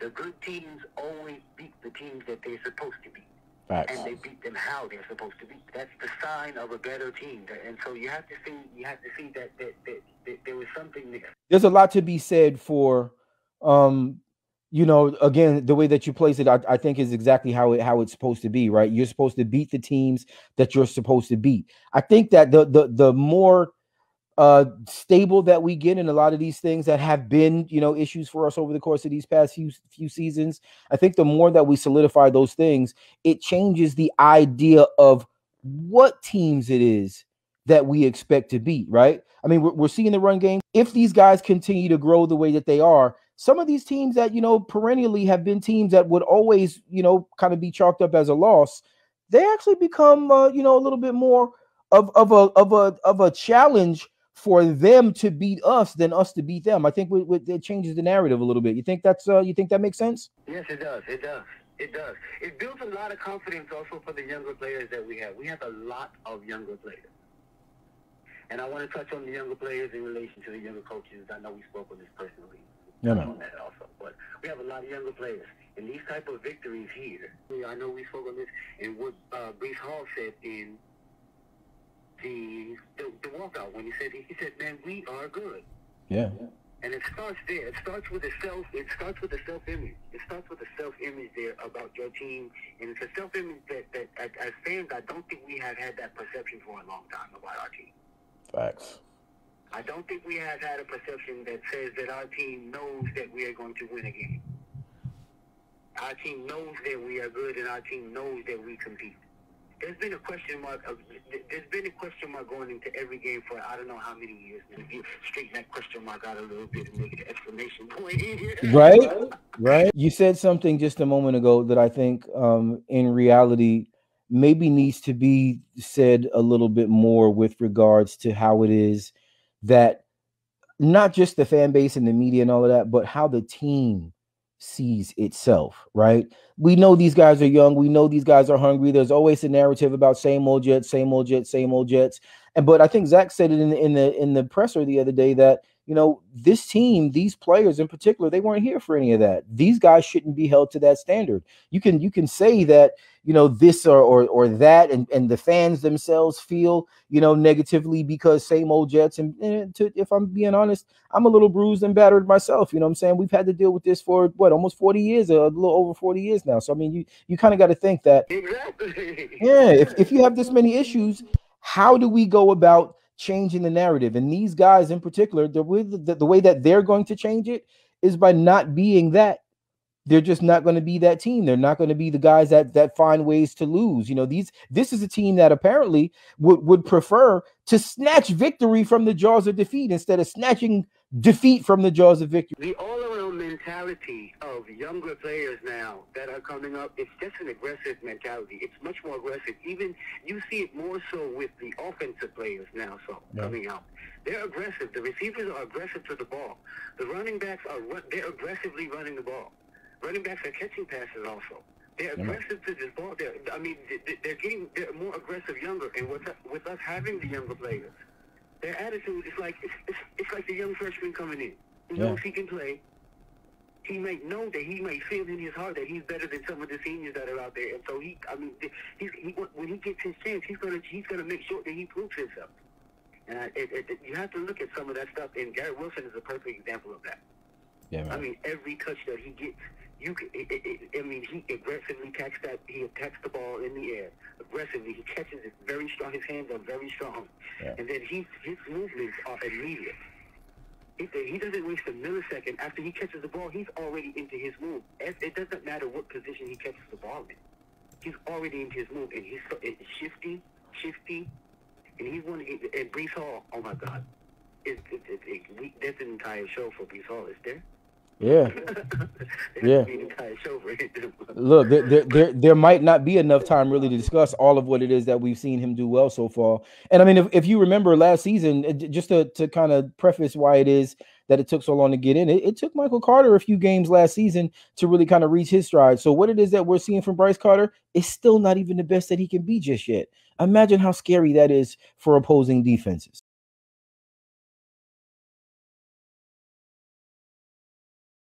The good teams always beat the teams that they're supposed to beat. Facts. And they beat them how they're supposed to beat. That's the sign of a better team. And so you have to see that there was something there. There's a lot to be said for, again, the way that you place it, I think is exactly how it's supposed to be, right? You're supposed to beat the teams that you're supposed to beat. I think that the more stable that we get in a lot of these things that have been, issues for us over the course of these past few seasons, I think the more that we solidify those things, it changes the idea of what teams it is that we expect to beat, right? I mean, we're seeing the run game. If these guys continue to grow the way that they are, some of these teams that, perennially have been teams that would always, kind of be chalked up as a loss, they actually become, a little bit more of a challenge for them to beat us than us to beat them. I think it changes the narrative a little bit. You think that makes sense? Yes, it does. It does. It builds a lot of confidence also for the younger players that we have. We have a lot of younger players. And I want to touch on the younger players in relation to the younger coaches. I know we spoke on this personally. On that also. But we have a lot of younger players. And these type of victories here, I know we spoke on this, and what Brees Hall said in the walkout when he said, man, we are good. Yeah. And it starts there. It starts with the self-image. It starts with the self-image there about your team. And it's a self-image that as fans, I don't think we have had that perception for a long time about our team. Facts. I don't think we have had a perception that says that our team knows that we are going to win a game. Our team knows that we are good, and our team knows that we compete. There's been a question mark. Going into every game for I don't know how many years. If you straighten that question mark out a little bit and make it an exclamation point. Right. You said something just a moment ago that I think, in reality, maybe needs to be said a little bit more with regards to how it is that not just the fan base and the media and all of that, but how the team sees itself, right? We know these guys are young. We know these guys are hungry. There's always a narrative about same old Jets, same old Jets, same old Jets. But I think Zach said it in the presser the other day that, this team, these players in particular, they weren't here for any of that. These guys shouldn't be held to that standard. You can say that, this or that, and the fans themselves feel, negatively because same old Jets. And if I'm being honest, I'm a little bruised and battered myself. You know what I'm saying? We've had to deal with this for almost 40 years, a little over 40 years now. So, I mean, you kind of got to think that, Exactly. Yeah, if you have this many issues, how do we go about changing the narrative? And these guys in particular, the way that they're going to change it is by not being that. They're just not going to be that team. They're not going to be the guys that find ways to lose. This is a team that apparently would prefer to snatch victory from the jaws of defeat instead of snatching defeat from the jaws of victory. The all-around mentality of younger players now that are coming up, it's just an aggressive mentality. It's much more aggressive. Even you see it more so with the offensive players now coming out. They're aggressive. The receivers are aggressive to the ball. The running backs they're aggressively running the ball. Running backs are catching passes also. They're aggressive to this ball. They're more aggressive younger. And with us having the younger players, their attitude is like it's like the young freshman coming in. He knows he can play. He may know that he may feel in his heart that he's better than some of the seniors that are out there. And so when he gets his chance, he's gonna make sure that he proves himself. And you have to look at some of that stuff. And Garrett Wilson is a perfect example of that. Yeah, man. I mean, every touch that he gets, he aggressively he attacks the ball in the air. Aggressively, he catches it very strong. His hands are very strong. Yeah. And then his movements are immediate. He doesn't waste a millisecond. After he catches the ball, he's already into his move. It doesn't matter what position he catches the ball in. He's already into his move. And he's shifty. And and Brees Hall, oh my God. That's an entire show for Brees Hall, is there? Yeah. Yeah. Look, there might not be enough time really to discuss all of what it is that we've seen him do well so far. And I mean, if you remember last season, just to kind of preface why it is that it took so long to get in, it took Michael Carter a few games last season to really kind of reach his stride. So what it is that we're seeing from Bryce Carter is still not even the best that he can be just yet. Imagine how scary that is for opposing defenses.